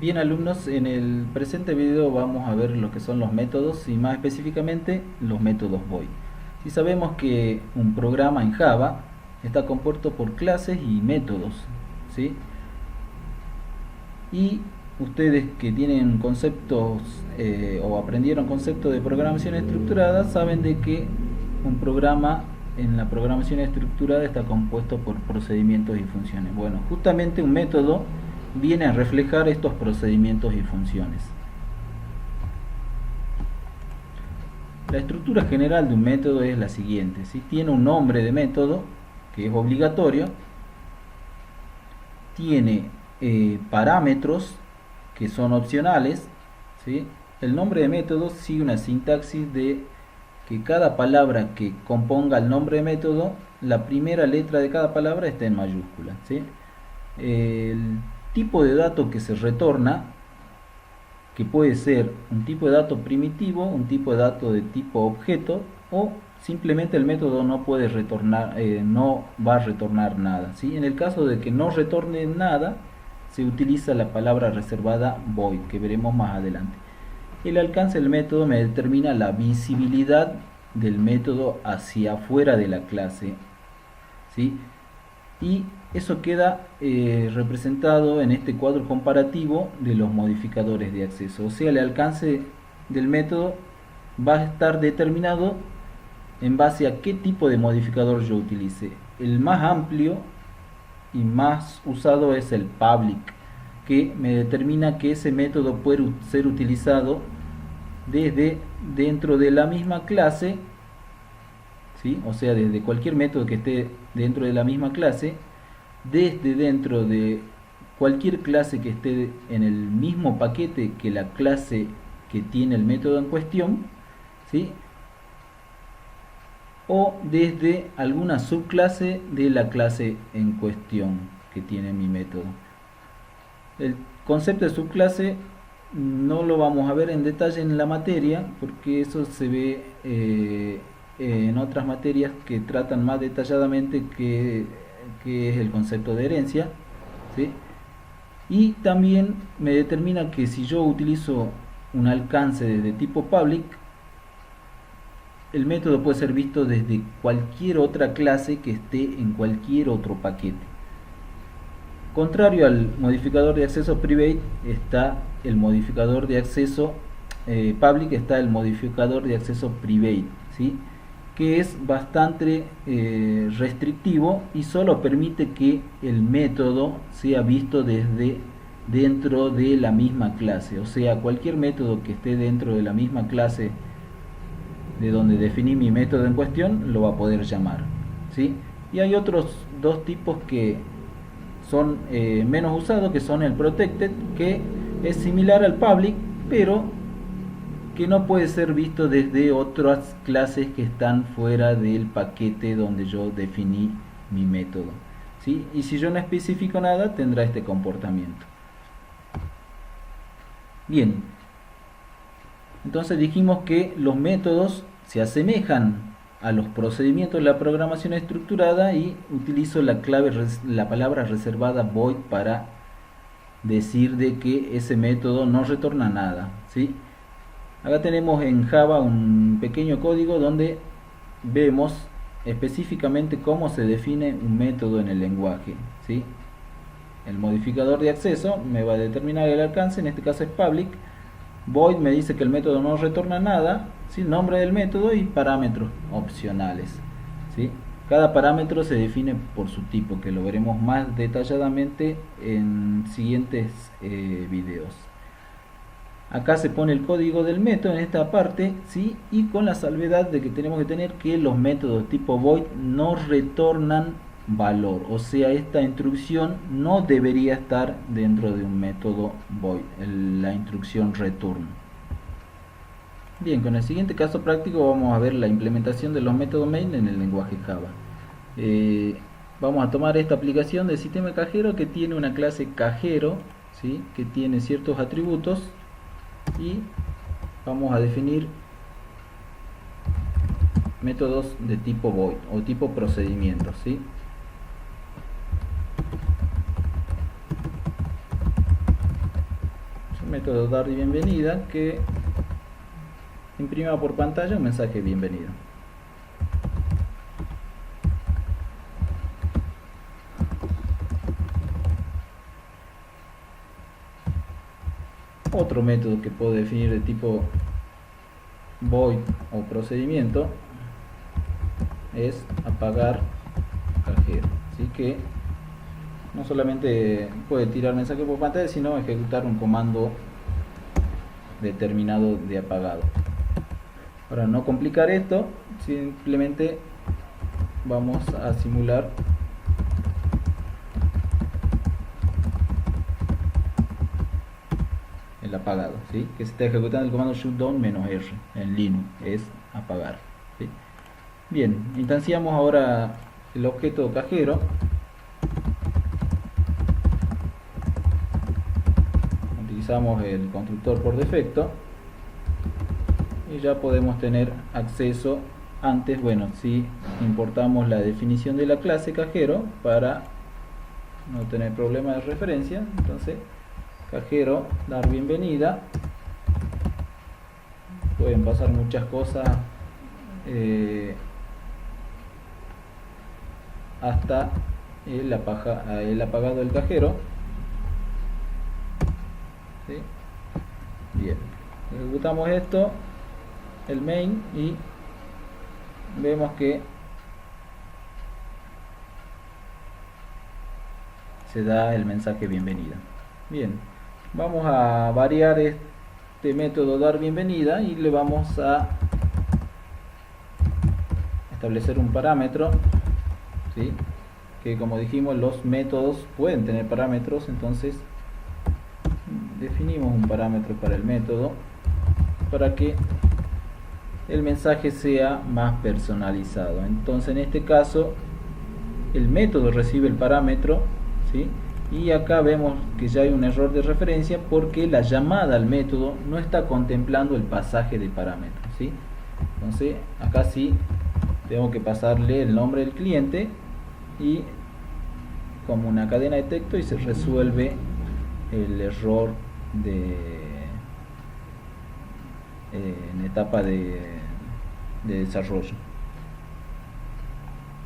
Bien, alumnos, en el presente video vamos a ver lo que son los métodos y más específicamente los métodos void. Si sabemos que un programa en Java está compuesto por clases y métodos, ¿sí? Y ustedes que tienen conceptos o aprendieron conceptos de programación estructurada saben de que un programa en la programación estructurada está compuesto por procedimientos y funciones. Bueno, justamente un método viene a reflejar estos procedimientos y funciones. La estructura general de un método es la siguiente, ¿sí? Tiene un nombre de método que es obligatorio, tiene parámetros que son opcionales, ¿sí? El nombre de método sigue una sintaxis de que cada palabra que componga el nombre de método, la primera letra de cada palabra está en mayúscula, ¿sí? El tipo de dato que se retorna, que puede ser un tipo de dato primitivo, un tipo de dato de tipo objeto, o simplemente el método no puede retornar, no va a retornar nada, ¿sí? En el caso de que no retorne nada, se utiliza la palabra reservada void, que veremos más adelante. El alcance del método me determina la visibilidad del método hacia afuera de la clase, ¿sí? Y eso queda representado en este cuadro comparativo de los modificadores de acceso. O sea, el alcance del método va a estar determinado en base a qué tipo de modificador yo utilice. El más amplio y más usado es el public, que me determina que ese método puede ser utilizado desde dentro de la misma clase, ¿sí? O sea, desde cualquier método que esté dentro de la misma clase, desde dentro de cualquier clase que esté en el mismo paquete que la clase que tiene el método en cuestión, ¿sí? O desde alguna subclase de la clase en cuestión que tiene mi método. El concepto de subclase no lo vamos a ver en detalle en la materia, porque eso se ve en otras materias que tratan más detalladamente que es el concepto de herencia, ¿sí? Y también me determina que si yo utilizo un alcance de tipo public, el método puede ser visto desde cualquier otra clase que esté en cualquier otro paquete. Contrario al modificador de acceso private está el modificador de acceso public, está el modificador de acceso private, ¿sí? Que es bastante restrictivo y solo permite que el método sea visto desde dentro de la misma clase. O sea, cualquier método que esté dentro de la misma clase de donde definí mi método en cuestión lo va a poder llamar, ¿sí? Y hay otros dos tipos que son menos usados, que son el protected, que es similar al public, pero que no puede ser visto desde otras clases que están fuera del paquete donde yo definí mi método, ¿sí? Y si yo no especifico nada, tendrá este comportamiento. Bien, entonces dijimos que los métodos se asemejan a los procedimientos de la programación estructurada y utilizo la palabra reservada void para decir de que ese método no retorna nada, ¿sí? Acá tenemos en Java un pequeño código donde vemos específicamente cómo se define un método en el lenguaje, ¿sí? El modificador de acceso me va a determinar el alcance, en este caso es public. Void me dice que el método no retorna nada, ¿sí? Nombre del método y parámetros opcionales, ¿sí? Cada parámetro se define por su tipo, que lo veremos más detalladamente en siguientes videos. Acá se pone el código del método en esta parte, ¿sí? Y con la salvedad de que tenemos que tener que los métodos tipo void no retornan valor, o sea, esta instrucción no debería estar dentro de un método void, la instrucción return. Bien, con el siguiente caso práctico vamos a ver la implementación de los métodos main en el lenguaje Java. Vamos a tomar esta aplicación del sistema cajero que tiene una clase cajero, ¿sí? Que tiene ciertos atributos, y vamos a definir métodos de tipo void o tipo procedimiento, ¿sí? método dar bienvenida que imprima por pantalla un mensaje bienvenido. Otro método que puedo definir de tipo void o procedimiento es apagar cajero, así que no solamente puede tirar mensaje por pantalla, sino ejecutar un comando determinado de apagado. Para no complicar esto, simplemente vamos a simular el apagado, ¿sí? Que se está ejecutando el comando shutdown -r en Linux, es apagar, ¿sí? Bien, instanciamos ahora el objeto cajero. Utilizamos el constructor por defecto y ya podemos tener acceso. Antes, bueno, si importamos la definición de la clase cajero para no tener problemas de referencia, entonces cajero dar bienvenida, pueden pasar muchas cosas hasta el apagado del cajero, ¿sí? Bien, ejecutamos esto, el main, y vemos que se da el mensaje bienvenida. Bien, vamos a variar este método dar bienvenida y le vamos a establecer un parámetro, ¿sí? Que, como dijimos, los métodos pueden tener parámetros, entonces definimos un parámetro para el método para que el mensaje sea más personalizado. Entonces, en este caso, el método recibe el parámetro, ¿sí? Y acá vemos que ya hay un error de referencia porque la llamada al método no está contemplando el pasaje de parámetros, ¿sí? Entonces acá sí tengo que pasarle el nombre del cliente y como una cadena de texto, y se resuelve el error en etapa de desarrollo.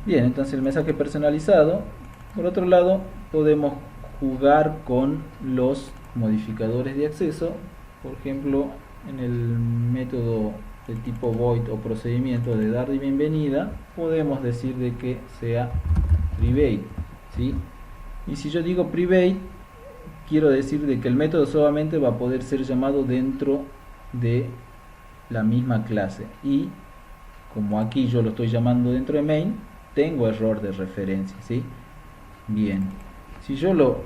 Bien, entonces el mensaje personalizado. Por otro lado, podemos jugar con los modificadores de acceso. Por ejemplo, en el método de tipo void o procedimiento de dar de bienvenida, podemos decir de que sea private, ¿sí? Y si yo digo private, quiero decir de que el método solamente va a poder ser llamado dentro de la misma clase, y como aquí yo lo estoy llamando dentro de main, tengo error de referencia, ¿sí? Bien, si yo lo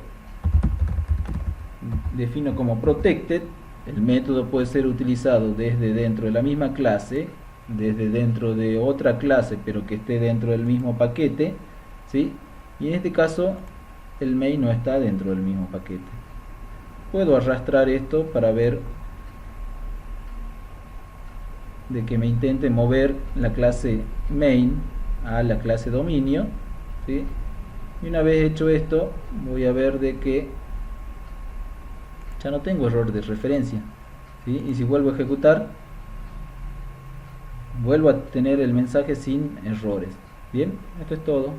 defino como protected, el método puede ser utilizado desde dentro de la misma clase, desde dentro de otra clase, pero que esté dentro del mismo paquete, ¿sí? Y en este caso el main no está dentro del mismo paquete. Puedo arrastrar esto para ver de que me intente mover la clase main a la clase dominio, ¿sí? Y una vez hecho esto, voy a ver de que ya no tengo error de referencia, ¿sí? Y si vuelvo a ejecutar, vuelvo a tener el mensaje sin errores. Bien, esto es todo.